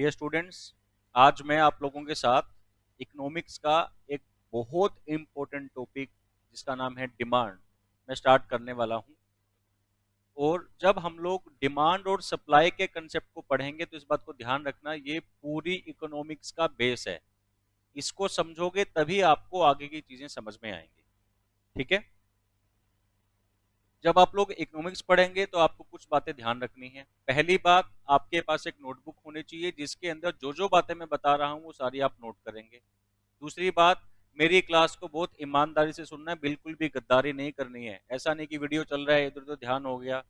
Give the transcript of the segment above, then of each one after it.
Dear students, आज मैं आप लोगों के साथ इकोनॉमिक्स का एक बहुत इम्पोर्टेंट टॉपिक जिसका नाम है डिमांड मैं स्टार्ट करने वाला हूं। और जब हम लोग डिमांड और सप्लाई के कंसेप्ट को पढ़ेंगे तो इस बात को ध्यान रखना, ये पूरी इकोनॉमिक्स का बेस है। इसको समझोगे तभी आपको आगे की चीजें समझ में आएंगी। ठीक है। जब आप लोग इकोनॉमिक्स पढ़ेंगे तो आपको कुछ बातें ध्यान रखनी है। पहली बात, आपके पास एक नोटबुक होनी चाहिए जिसके अंदर जो जो बातें मैं बता रहा हूं वो सारी आप नोट करेंगे। दूसरी बात, मेरी क्लास को बहुत ईमानदारी से सुनना है, बिल्कुल भी गद्दारी नहीं करनी है। ऐसा नहीं कि वीडियो चल रहा है इधर उधर ध्यान हो गया।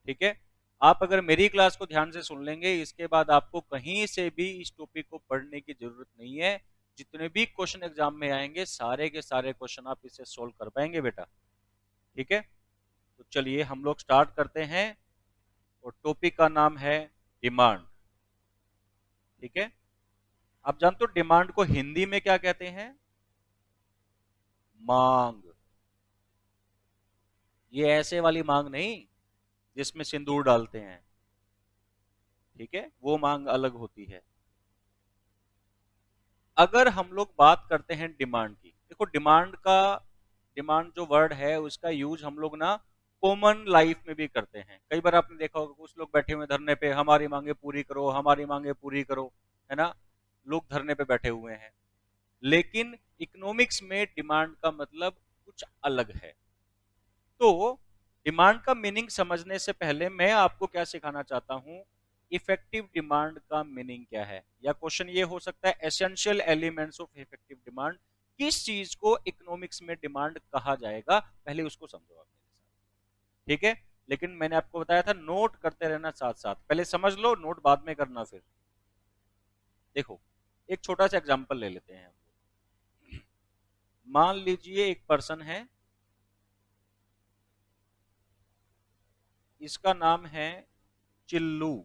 ठीक है। आप अगर मेरी क्लास को ध्यान से सुन लेंगे, इसके बाद आपको कहीं से भी इस टॉपिक को पढ़ने की जरूरत नहीं है। जितने भी क्वेश्चन एग्जाम में आएंगे सारे के सारे क्वेश्चन आप इससे सोल्व कर पाएंगे बेटा। ठीक है। तो चलिए हम लोग स्टार्ट करते हैं। और टॉपिक का नाम है डिमांड। ठीक है। आप जानते हो डिमांड को हिंदी में क्या कहते हैं? मांग। ये ऐसे वाली मांग नहीं जिसमें सिंदूर डालते हैं। ठीक है, वो मांग अलग होती है। अगर हम लोग बात करते हैं डिमांड की, देखो डिमांड जो वर्ड है उसका यूज हम लोग ना कॉमन लाइफ में भी करते हैं। कई बार आपने देखा होगा कुछ लोग बैठे हुए धरने पे, हमारी मांगे पूरी करो, हमारी मांगे पूरी करो, है ना। लोग धरने पे बैठे हुए हैं। लेकिन इकोनॉमिक्स में डिमांड का मतलब कुछ अलग है। तो डिमांड का मीनिंग समझने से पहले मैं आपको क्या सिखाना चाहता हूं, इफेक्टिव डिमांड का मीनिंग क्या है। या क्वेश्चन ये हो सकता है, essential elements of effective demand. किस चीज को इकोनॉमिक्स में डिमांड कहा जाएगा, पहले उसको समझो आप मेरे साथ। ठीक है। लेकिन मैंने आपको बताया था नोट करते रहना साथ साथ, पहले समझ लो, नोट बाद में करना। फिर देखो, एक छोटा सा एग्जांपल ले लेते हैं। मान लीजिए एक पर्सन है, इसका नाम है चिल्लू।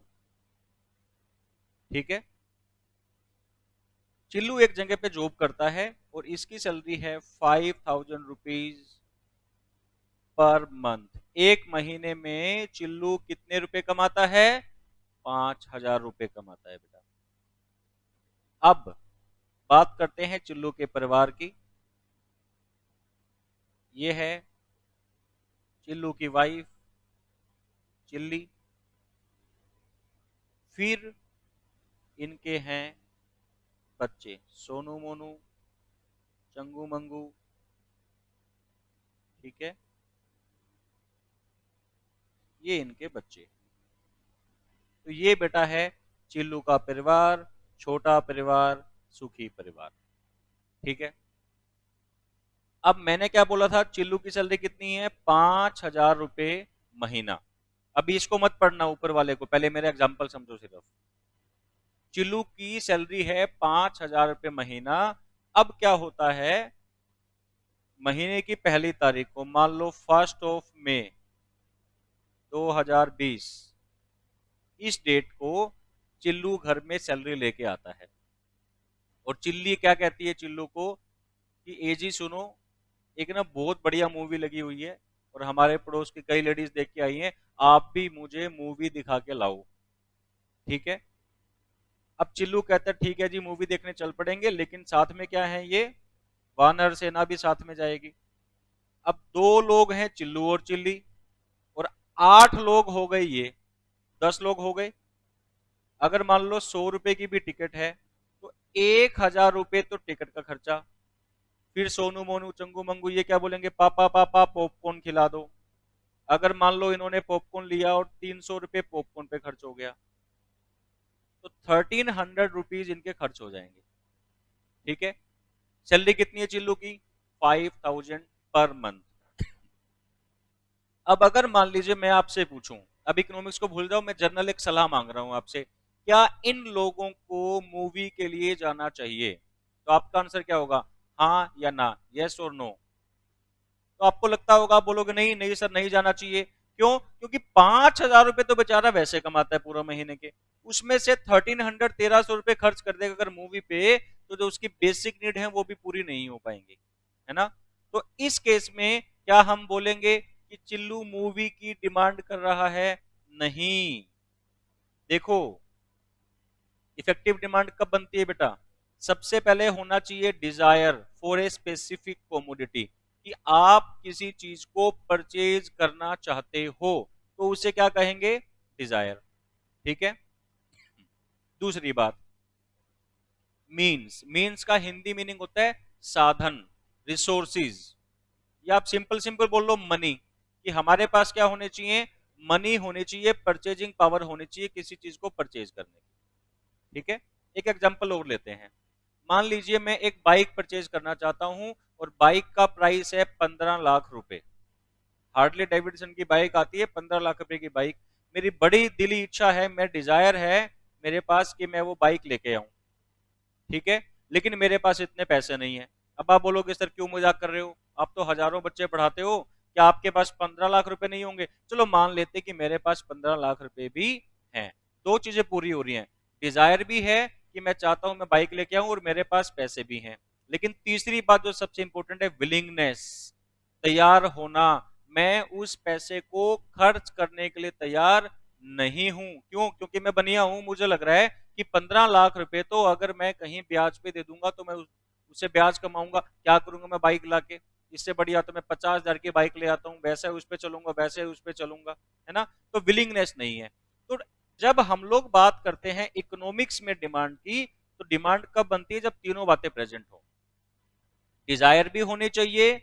ठीक है। चिल्लू एक जगह पे जॉब करता है और इसकी सैलरी है 5,000 रुपीज पर मंथ। एक महीने में चिल्लू कितने रुपए कमाता है? 5,000 रुपए कमाता है बेटा। अब बात करते हैं चिल्लू के परिवार की। ये है चिल्लू की वाइफ चिल्ली, फिर इनके हैं बच्चे सोनू मोनू, चंगू मंगू। ठीक है, ये इनके बच्चे। तो ये बेटा है चिल्लू का परिवार, छोटा परिवार, सुखी परिवार। ठीक है। अब मैंने क्या बोला था, चिल्लू की सैलरी कितनी है? 5,000 रुपए महीना। अभी इसको मत पढ़ना ऊपर वाले को, पहले मेरा एग्जांपल समझो सिर्फ। चिल्लू की सैलरी है 5,000 रुपए महीना। अब क्या होता है, महीने की पहली तारीख को, मान लो 1 मई 2020, इस डेट को चिल्लू घर में सैलरी लेके आता है। और चिल्ली क्या कहती है चिल्लू को कि ए जी सुनो, एक ना बहुत बढ़िया मूवी लगी हुई है और हमारे पड़ोस की कई लेडीज देख के आई हैं, आप भी मुझे मूवी दिखा के लाओ। ठीक है। अब चिल्लू कहता है ठीक है जी, मूवी देखने चल पड़ेंगे, लेकिन साथ में क्या है, ये वानर सेना भी साथ में जाएगी। अब 2 लोग हैं, चिल्लू और चिल्ली, और 8 लोग हो गए, ये 10 लोग हो गए। अगर मान लो 100 रुपए की भी टिकट है तो 1,000 रुपए तो टिकट का खर्चा। फिर सोनू मोनू चंगू मंगू ये क्या बोलेंगे, पापा पापा पॉपकॉर्न खिला दो। अगर मान लो इन्होंने पॉपकॉर्न लिया और 300 रुपए पॉपकॉर्न पे खर्च हो गया, तो 1,300 रुपीज इनके खर्च हो जाएंगे। ठीक है। सैलरी कितनी है चिल्लू की? 5,000 पर मंथ। अब अगर मान लीजिए मैं आपसे पूछूं, अब इकोनॉमिक्स को भूल जाओ, मैं जनरल एक सलाह मांग रहा हूं आपसे, क्या इन लोगों को मूवी के लिए जाना चाहिए? तो आपका आंसर क्या होगा, हाँ या ना, यस और नो। तो आपको लगता होगा, आप बोलोगे नहीं नहीं सर नहीं जाना चाहिए। क्यों? क्योंकि 5,000 रुपए तो बेचारा वैसे कमाता है पूरा महीने के, उसमें से 1,300 खर्च कर देगा अगर मूवी पे, तो जो उसकी बेसिक नीड है वो भी पूरी नहीं हो पाएंगी, है ना। तो इस केस में क्या हम बोलेंगे कि चिल्लू मूवी की डिमांड कर रहा है? नहीं। देखो, इफेक्टिव डिमांड कब बनती है बेटा? सबसे पहले होना चाहिए desire for a specific commodity, कि आप किसी चीज को परचेज करना चाहते हो तो उसे क्या कहेंगे? डिजायर। ठीक है। दूसरी बात, मीन्स का हिंदी मीनिंग होता है साधन, रिसोर्सिस, या आप सिंपल सिंपल बोल लो मनी, कि हमारे पास क्या होने चाहिए? मनी होनी चाहिए, परचेजिंग पावर होनी चाहिए किसी चीज को परचेज करने की। ठीक है। एक एग्जांपल और लेते हैं। मान लीजिए मैं एक बाइक परचेज करना चाहता हूं और बाइक का प्राइस है 15 लाख रुपए। हार्डली डेविडसन की बाइक आती है 15 लाख रुपए की बाइक। मेरी बड़ी दिली इच्छा है, मैं डिजायर है मेरे पास कि मैं वो बाइक लेके आऊं। ठीक है। लेकिन मेरे पास इतने पैसे नहीं है। अब आप बोलोगे सर क्यों मजाक कर रहे हो, आप तो हजारों बच्चे पढ़ाते हो, क्या आपके पास 15 लाख रुपए नहीं होंगे? चलो मान लेते कि मेरे पास 15 लाख रुपए भी हैं। दो चीजें पूरी हो रही हैं, डिजायर भी है कि मैं चाहता हूं मैं बाइक लेके आऊं, और मेरे पास पैसे भी हैं। लेकिन तीसरी बात जो सबसे इंपॉर्टेंट है, विलिंगनेस, तैयार होना। मैं उस पैसे को खर्च करने के लिए तैयार नहीं हूं। क्यों? क्योंकि मैं बनिया हूं, मुझे लग रहा है कि 15 लाख रुपए तो अगर मैं कहीं ब्याज पे दे दूंगा तो मैं उससे ब्याज कमाऊंगा, क्या करूंगा मैं बाइक लाके? इससे बढ़िया तो मैं 50,000 की बाइक ले आता हूँ, वैसे उस पे चलूंगा, वैसे उस पे चलूंगा, है ना? तो विलिंगनेस नहीं है। तो जब हम लोग बात करते हैं इकोनॉमिक्स में डिमांड की, तो डिमांड कब बनती है? जब तीनों बातें प्रेजेंट हो, डिजायर भी होनी चाहिए,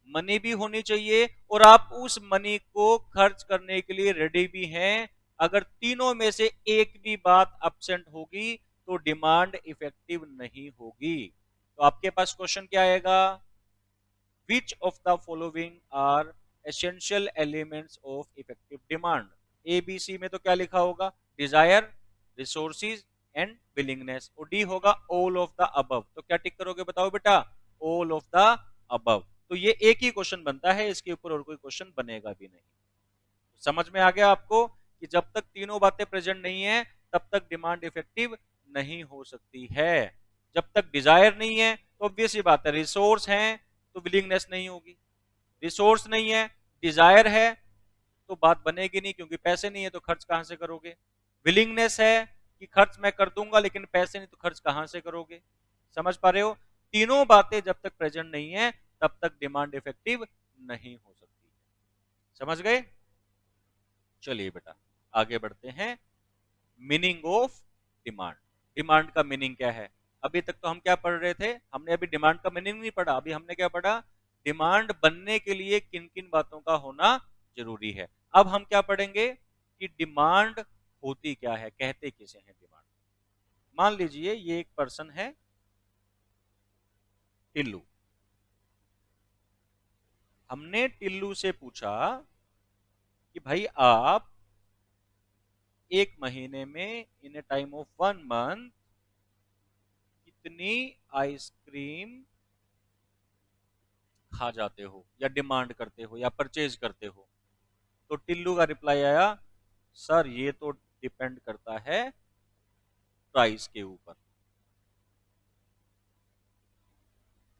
मनी भी होनी चाहिए, और आप उस मनी को खर्च करने के लिए रेडी भी हैं। अगर तीनों में से एक भी बात absent होगी तो डिमांड इफेक्टिव नहीं होगी। तो आपके पास क्वेश्चन क्या आएगा? Which of the following are essential elements of effective demand? ABC में तो क्या लिखा होगा? Desire, resources and willingness. और डी होगा ऑल ऑफ द अबव। तो क्या टिक करोगे बताओ बेटा? All of the above. तो ये एक ही क्वेश्चन बनता है, इसके ऊपर और कोई क्वेश्चन बनेगा भी नहीं। समझ में आ गया आपको कि जब तक तीनों बातें प्रेजेंट नहीं है तब तक डिमांड इफेक्टिव नहीं हो सकती है। जब तक डिजायर नहीं है तो ऑब्वियस ही बात है, रिसोर्स है तो विलिंगनेस नहीं होगी, रिसोर्स नहीं है, डिजायर है तो बात बनेगी नहीं, क्योंकि पैसे नहीं है तो खर्च कहां से करोगे? विलिंगनेस है कि खर्च मैं कर दूंगा, लेकिन पैसे नहीं तो खर्च कहां से करोगे? समझ पा रहे हो? तीनों बातें जब तक प्रेजेंट नहीं है तब तक डिमांड इफेक्टिव नहीं हो सकती। समझ गए? चलिए बेटा आगे बढ़ते हैं। Meaning of demand. डिमांड का मीनिंग क्या है? अभी तक तो हम क्या पढ़ रहे थे? हमने अभी डिमांड का मीनिंग नहीं पढ़ा। अभी हमने क्या पढ़ा? डिमांड बनने के लिए किन किन बातों का होना जरूरी है। अब हम क्या पढ़ेंगे कि डिमांड होती क्या है, कहते किसे हैं डिमांड। मान लीजिए ये एक पर्सन है टिल्लू। हमने टिल्लू से पूछा कि भाई आप एक महीने में, इन ए टाइम ऑफ 1 मंथ, कितनी आइसक्रीम खा जाते हो या डिमांड करते हो या परचेज करते हो? तो टिल्लू का रिप्लाई आया, सर ये तो डिपेंड करता है प्राइस के ऊपर।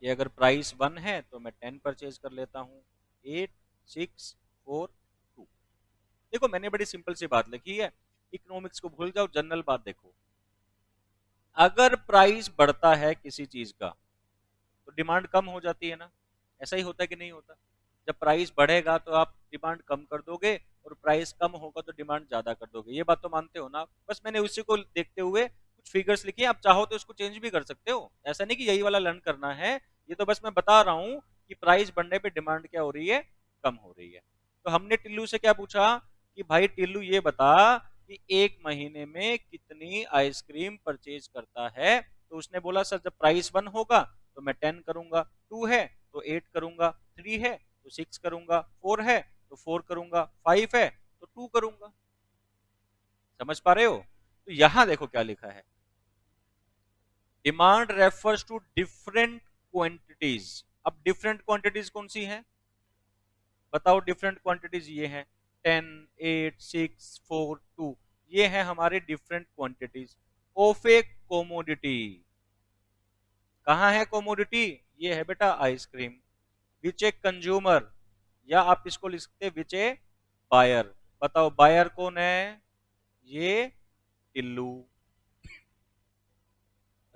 ये अगर प्राइस 1 है तो मैं 10 परचेज कर लेता हूँ। 8, 6, 4, 2। देखो मैंने बड़ी सिंपल सी बात लिखी है, इकोनॉमिक्स को भूल जाओ, जनरल बात देखो। अगर प्राइस बढ़ता है किसी चीज का तो डिमांड कम हो जाती है ना? ऐसा ही होता है कि नहीं होता? जब प्राइस बढ़ेगा तो आप डिमांड कम कर दोगे, और प्राइस कम होगा तो डिमांड ज्यादा कर दोगे। ये बात तो मानते हो ना? बस मैंने उसी को देखते हुए कुछ फिगर्स लिखे, आप चाहो तो इसको चेंज भी कर सकते हो, ऐसा नहीं कि यही वाला लर्न करना है। ये तो बस मैं बता रहा हूं कि प्राइस बढ़ने पे डिमांड क्या हो रही है? कम हो रही है। तो हमने टिल्लू से क्या पूछा कि भाई टिल्लू ये बता कि एक महीने में कितनी आइसक्रीम परचेज करता है? तो उसने बोला सर जब प्राइस 1 होगा तो मैं 10 करूंगा, 2 है तो 8 करूंगा, 3 है तो 6 करूंगा, 4 है तो 4 करूंगा, 5 है तो 2 करूंगा। समझ पा रहे हो? तो यहां देखो क्या लिखा है, demand refers to different quantities. अब डिफरेंट क्वांटिटीज कौन सी हैं? बताओ डिफरेंट क्वांटिटीज ये हैं 10, 8, 6, 4, 2। ये है हमारे different quantities of A commodity. कहाँ है कोमोडिटी? ये है बेटा आइसक्रीम। विच ए कंज्यूमर, या आप इसको लिख सकते विच ए बायर। बताओ बायर कौन है? ये Tillu.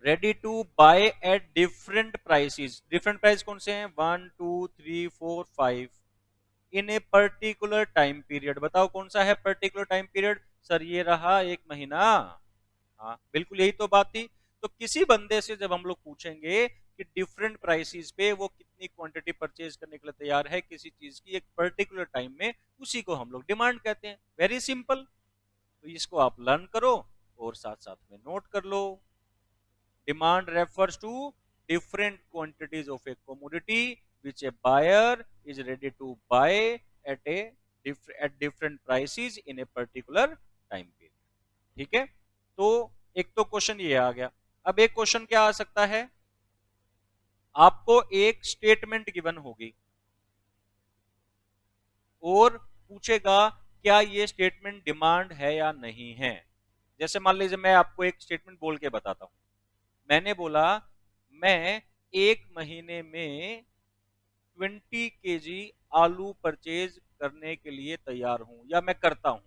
Ready to buy at different prices. Different price कौन से हैं? 1 2 3 4 5 in a particular time period. बताओ कौन सा है पर्टिकुलर टाइम पीरियड? सर ये रहा 1 महीना। हाँ बिल्कुल यही तो बात थी। तो किसी बंदे से जब हम लोग पूछेंगे कि डिफरेंट प्राइसेस पे वो कितनी क्वांटिटी परचेज करने के लिए तैयार है किसी चीज की एक पर्टिकुलर टाइम में, उसी को हम लोग डिमांड कहते हैं। Very simple. तो इसको आप लर्न करो और साथ साथ में नोट कर लो। Demand refers to different quantities of a commodity which a buyer is ready to buy at a at different prices in a particular time period। ठीक है। तो एक तो क्वेश्चन ये आ गया। अब एक क्वेश्चन क्या आ सकता है? आपको एक स्टेटमेंट गिवन होगी और पूछेगा क्या ये स्टेटमेंट डिमांड है या नहीं है। जैसे मान लीजिए मैं आपको एक स्टेटमेंट बोल के बताता हूं। मैंने बोला मैं 1 महीने में 20 kg आलू परचेज करने के लिए तैयार हूं या मैं करता हूं।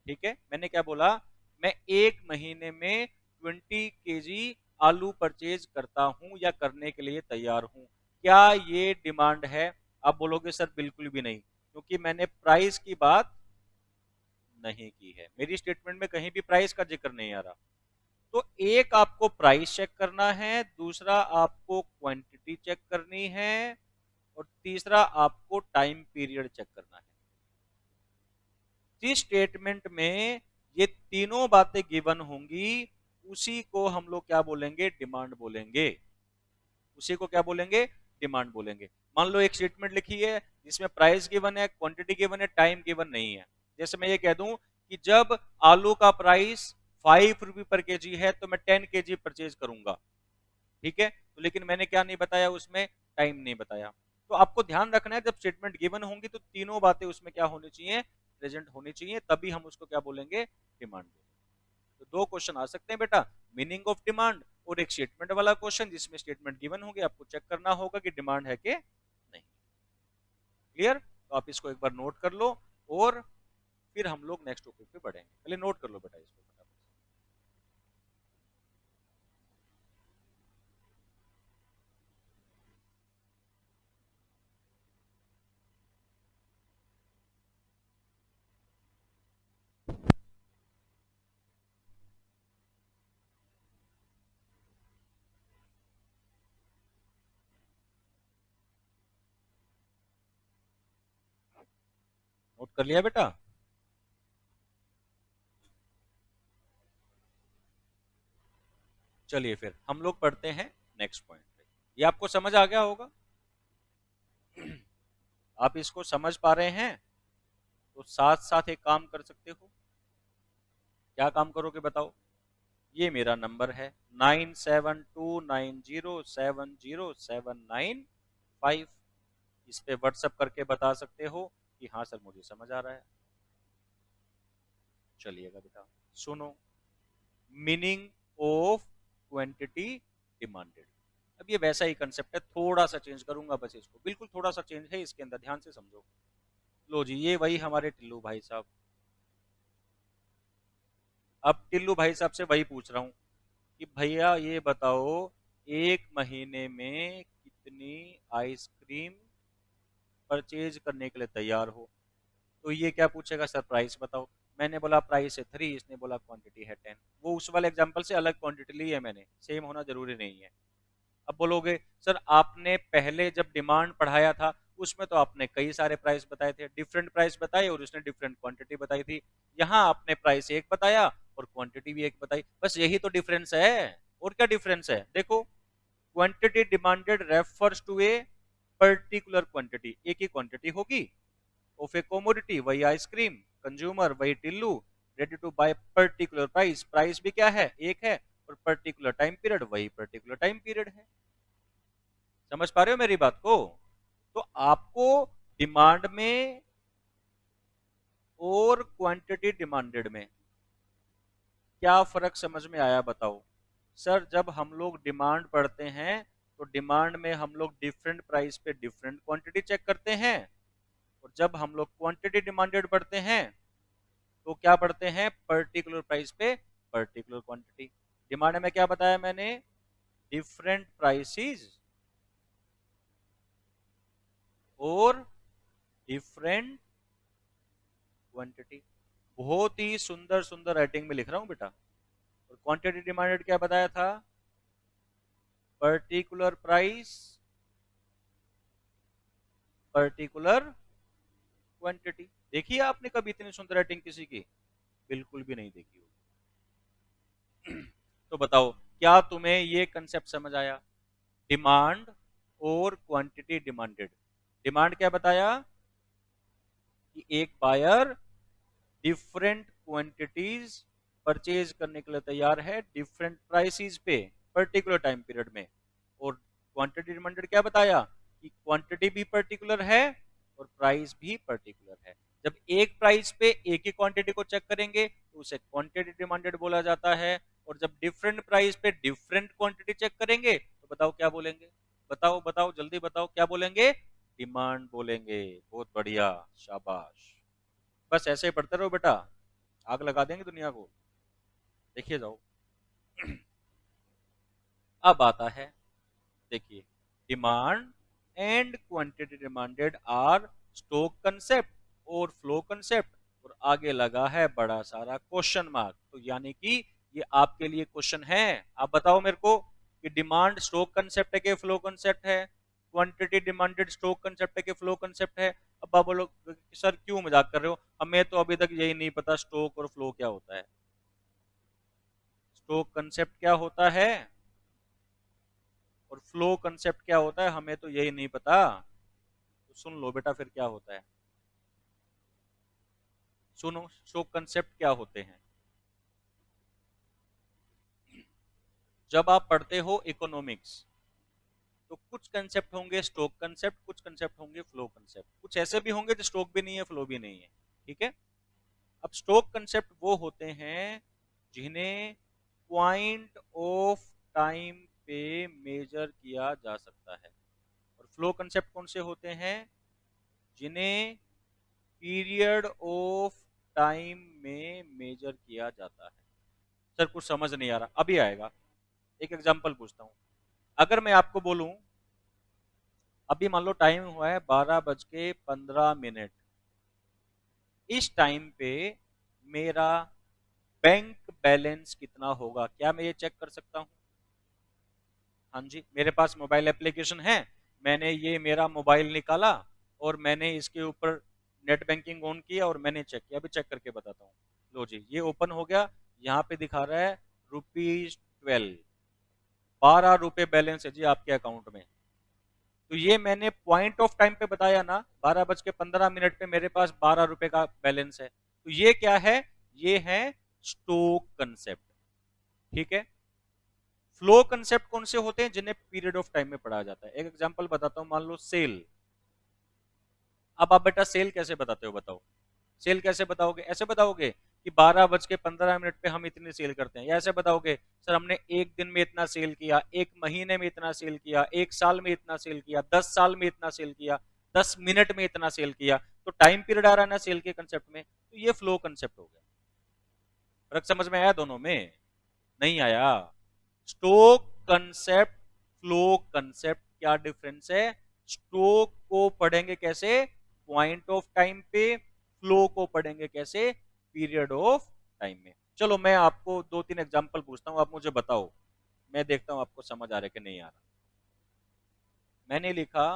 ठीक है, मैंने क्या बोला? मैं 1 महीने में 20 kg आलू परचेज करता हूं या करने के लिए तैयार हूं। क्या ये डिमांड है? आप बोलोगे सर बिल्कुल भी नहीं, क्योंकि मैंने प्राइस की बात नहीं की है। मेरी स्टेटमेंट में कहीं भी प्राइस का जिक्र नहीं आ रहा। तो एक आपको प्राइस चेक करना है, दूसरा आपको क्वांटिटी चेक करनी है और तीसरा आपको टाइम पीरियड चेक करना है। जिस स्टेटमेंट में ये तीनों बातें गिवन होंगी उसी को हम लोग क्या बोलेंगे? डिमांड बोलेंगे। उसी को क्या बोलेंगे? डिमांड बोलेंगे। मान लो एक स्टेटमेंट लिखी है जिसमें प्राइस गिवन है, क्वांटिटी गिवन है, टाइम गिवन नहीं है। जैसे मैं ये कह दूं कि जब आलू का प्राइस 5 रुपए पर केजी है तो मैं 10 kg परचेज करूंगा। ठीक है, तो लेकिन मैंने क्या नहीं बताया उसमें? टाइम नहीं बताया। तो आपको ध्यान रखना है जब स्टेटमेंट गिवन होंगी तो तीनों बातें उसमें क्या होनी चाहिए? प्रेजेंट होनी चाहिए, तभी हम उसको क्या बोलेंगे? डिमांड। तो दो क्वेश्चन आ सकते हैं बेटा, मीनिंग ऑफ डिमांड और एक स्टेटमेंट वाला क्वेश्चन जिसमें स्टेटमेंट गिवन होगी, आपको चेक करना होगा कि डिमांड है कि नहीं। क्लियर? तो आप इसको एक बार नोट कर लो और फिर हम लोग नेक्स्ट टॉपिक पे बढ़ेंगे। पहले नोट कर लो बेटा इसको। नोट कर लिया बेटा? चलिए फिर हम लोग पढ़ते हैं नेक्स्ट पॉइंट पे। ये आपको समझ आ गया होगा? आप इसको समझ पा रहे हैं? तो साथ साथ एक काम कर सकते हो। क्या काम करोगे बताओ? ये मेरा नंबर है 9729070795। इस पे व्हाट्सएप करके बता सकते हो कि हाँ सर मुझे समझ आ रहा है। चलिएगा बेटा सुनो। Meaning of quantity demanded. अब ये वैसा ही कंसेप्ट है, थोड़ा सा चेंज करूंगा बस इसको, बिल्कुल थोड़ा सा चेंज है इसके अंदर, ध्यान से समझो। लो जी, ये वही हमारे टिल्लू भाई साहब। अब टिल्लू भाई साहब से वही पूछ रहा हूं कि भैया ये बताओ 1 महीने में कितनी आइसक्रीम परचेज करने के लिए तैयार हो? तो ये क्या पूछेगा? सर प्राइस बताओ। मैंने बोला प्राइस है 3, इसने बोला क्वांटिटी है 10। वो उस वाले एग्जांपल से अलग क्वांटिटी ली है मैंने, सेम होना जरूरी नहीं है। अब बोलोगे सर आपने पहले जब डिमांड पढ़ाया था उसमें तो आपने कई सारे प्राइस बताए थे, डिफरेंट प्राइस बताए और उसने डिफरेंट क्वांटिटी बताई थी। यहाँ आपने प्राइस एक बताया और क्वांटिटी भी एक बताई, बस यही तो डिफरेंस है। और क्या डिफरेंस है? देखो, quantity demanded refers to a particular quantity, एक ही क्वांटिटी होगी ऑफ ए कमोडिटी, वही आइसक्रीम, कंज्यूमर वही Tillu, ready to buy particular price, price भी क्या है? एक है, और पर्टिकुलर टाइम पीरियड वही पर्टिकुलर टाइम पीरियड है। समझ पा रहे हो मेरी बात को? तो आपको डिमांड में और क्वांटिटी डिमांडेड में क्या फर्क समझ में आया बताओ? सर जब हम लोग डिमांड पढ़ते हैं तो डिमांड में हम लोग डिफरेंट प्राइस पे डिफरेंट क्वांटिटी चेक करते हैं, और जब हम लोग क्वांटिटी डिमांडेड पढ़ते हैं तो क्या पढ़ते हैं? पर्टिकुलर प्राइस पे पर्टिकुलर क्वांटिटी। डिमांड में क्या बताया मैंने? डिफरेंट प्राइसेस और डिफरेंट क्वांटिटी। बहुत ही सुंदर सुंदर राइटिंग में लिख रहा हूं बेटा। और क्वांटिटी डिमांडेड क्या बताया था? Particular price, particular quantity. देखिए आपने कभी इतनी सुंदर राइटिंग किसी की? बिल्कुल भी नहीं देखी होगी। तो बताओ, क्या तुम्हें ये कंसेप्ट समझ आया? डिमांड और क्वांटिटी डिमांडेड। डिमांड क्या बताया? कि एक बायर डिफरेंट क्वांटिटीज परचेज करने के लिए तैयार है डिफरेंट प्राइसेस पे पर्टिकुलर टाइम पीरियड में। और क्वांटिटी डिमांडेड क्या बताया? कि क्वांटिटी भी पर्टिकुलर है और प्राइस भी पर्टिकुलर है। जब एक प्राइस पे एक ही क्वांटिटी को चेक करेंगे तो उसे क्वांटिटी डिमांडेड बोला जाता है। और जब डिफरेंट प्राइस पे डिफरेंट क्वांटिटी चेक करेंगे तो बताओ क्या बोलेंगे? बताओ बताओ जल्दी बताओ, क्या बोलेंगे? डिमांड बोलेंगे। बहुत बढ़िया, शाबाश। बस ऐसे ही पढ़ते रहो बेटा, आग लगा देंगे दुनिया को। देखिए जाओ। अब आता है, देखिए, demand and quantity demanded are stock concept और फ्लो कंसेप्ट। और आगे लगा है बड़ा सारा क्वेश्चन मार्क। तो यानी कि ये आपके लिए क्वेश्चन है। आप बताओ मेरे को कि डिमांड स्टॉक कंसेप्ट है कि फ्लो कंसेप्ट है? क्वांटिटी डिमांडेड स्टॉक कंसेप्ट है कि फ्लो कंसेप्ट है? अब आप बोलो सर क्यों मजाक कर रहे हो, हमें तो अभी तक यही नहीं पता स्टॉक और फ्लो क्या होता है। स्टॉक कंसेप्ट क्या होता है और फ्लो कंसेप्ट क्या होता है, हमें तो यही नहीं पता। तो सुन लो बेटा फिर क्या होता है। सुनो, स्टॉक कंसेप्ट क्या होते हैं। जब आप पढ़ते हो इकोनॉमिक्स तो कुछ कंसेप्ट होंगे स्टॉक कंसेप्ट, कुछ कंसेप्ट होंगे फ्लो कंसेप्ट, कुछ ऐसे भी होंगे जो स्टॉक भी नहीं है फ्लो भी नहीं है। ठीक है। अब स्टॉक कंसेप्ट वो होते हैं जिन्हें पॉइंट ऑफ टाइम पे मेजर किया जा सकता है। और फ्लो कंसेप्ट कौन से होते हैं? जिन्हें पीरियड ऑफ टाइम में मेजर किया जाता है। सर कुछ समझ नहीं आ रहा, अभी आएगा। एक एग्जांपल पूछता हूं। अगर मैं आपको बोलूं अभी मान लो टाइम हुआ है 12:15। इस टाइम पे मेरा बैंक बैलेंस कितना होगा, क्या मैं ये चेक कर सकता हूं? हाँ जी, मेरे पास मोबाइल एप्लीकेशन है। मैंने ये मेरा मोबाइल निकाला और मैंने इसके ऊपर नेट बैंकिंग ऑन किया और मैंने चेक किया। अभी चेक करके बताता हूँ। लो जी, ये ओपन हो गया। यहाँ पे दिखा रहा है ₹12। 12 रुपए बैलेंस है जी आपके अकाउंट में। तो ये मैंने पॉइंट ऑफ टाइम पे बताया ना, 12:15 पे मेरे पास 12 रुपए का बैलेंस है। तो ये क्या है? ये है स्टॉक कंसेप्ट। ठीक है। फ्लो कंसेप्ट कौन से होते हैं? जिन्हें पीरियड ऑफ टाइम में पढ़ा जाता है। एक एग्जांपल बताता हूं, मान लो सेल। अब आप बेटा सेल कैसे बताते हो बताओ? सेल कैसे बताओगे? ऐसे बताओगे कि 12:15 पे हम इतनी सेल करते हैं, या ऐसे बताओगे सर हमने एक दिन में इतना सेल किया, एक महीने में इतना सेल किया, एक साल में इतना सेल किया, 10 साल में इतना सेल किया, 10 मिनट में इतना सेल किया? तो टाइम पीरियड आ रहा है ना सेल के कंसेप्ट में। तो ये फ्लो कंसेप्ट हो गया। फर्क समझ में आया दोनों में? नहीं आया? स्टोक कंसेप्ट, फ्लो कंसेप्ट क्या डिफरेंस है? स्टोक को पढ़ेंगे कैसे? पॉइंट ऑफ टाइम पे। फ्लो को पढ़ेंगे कैसे? पीरियड ऑफ टाइम में। चलो मैं आपको 2-3 एग्जांपल पूछता हूं, आप मुझे बताओ। मैं देखता हूं आपको समझ आ रहा है कि नहीं आ रहा। मैंने लिखा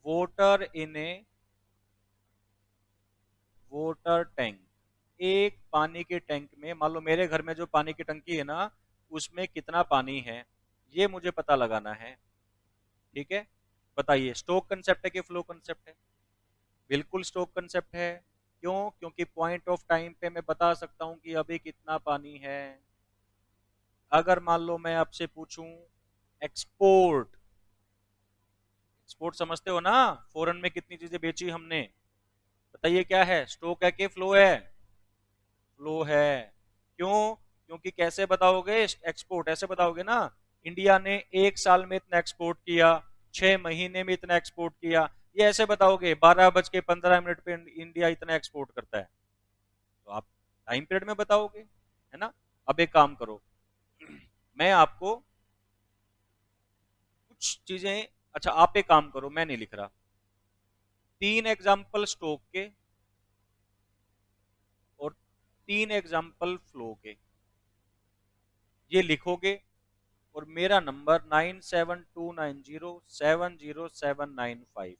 वोटर इन ए वोटर टैंक। एक पानी के टैंक में, मान लो मेरे घर में जो पानी की टंकी है ना, उसमें कितना पानी है ये मुझे पता लगाना है। ठीक है। बताइए स्टोक कंसेप्ट है कि फ्लो कंसेप्ट है? बिल्कुल स्टोक कंसेप्ट है। क्यों? क्योंकि पॉइंट ऑफ टाइम पे मैं बता सकता हूं कि अभी कितना पानी है। अगर मान लो मैं आपसे पूछूं एक्सपोर्ट, एक्सपोर्ट समझते हो ना, फॉरेन में कितनी चीजें बेची हमने, बताइए क्या है? स्टॉक है कि फ्लो है? फ्लो है। क्यों? क्योंकि कैसे बताओगे एक्सपोर्ट? ऐसे बताओगे ना, इंडिया ने एक साल में इतना एक्सपोर्ट किया, 6 महीने में इतना एक्सपोर्ट किया। ये ऐसे बताओगे 12:15 पे इंडिया इतना एक्सपोर्ट करता है। तो आप टाइम पीरियड में बताओगे, है ना? अब एक काम करो, मैं आपको कुछ चीजें, अच्छा आप एक काम करो, मैं नहीं लिख रहा, 3 एग्जाम्पल स्टॉक के और 3 एग्जाम्पल फ्लो के, ये लिखोगे और मेरा नंबर 9729070795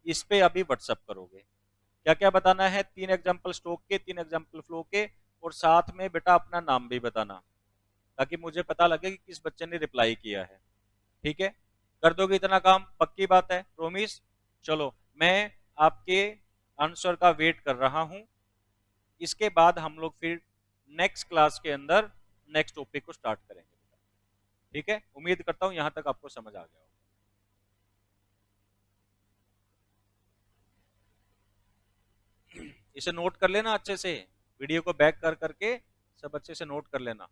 इस पे अभी व्हाट्सअप करोगे। क्या क्या बताना है? 3 एग्जाम्पल स्टॉक के, 3 एग्जाम्पल फ्लो के, और साथ में बेटा अपना नाम भी बताना, ताकि मुझे पता लगे कि किस बच्चे ने रिप्लाई किया है। ठीक है, कर दोगे इतना काम? पक्की बात है, प्रोमिस? चलो, मैं आपके आंसर का वेट कर रहा हूं। इसके बाद हम लोग फिर नेक्स्ट क्लास के अंदर नेक्स्ट टॉपिक को स्टार्ट करेंगे। ठीक है, उम्मीद करता हूं यहां तक आपको समझ आ गया होगा। इसे नोट कर लेना अच्छे से, वीडियो को बैक कर करके सब अच्छे से नोट कर लेना।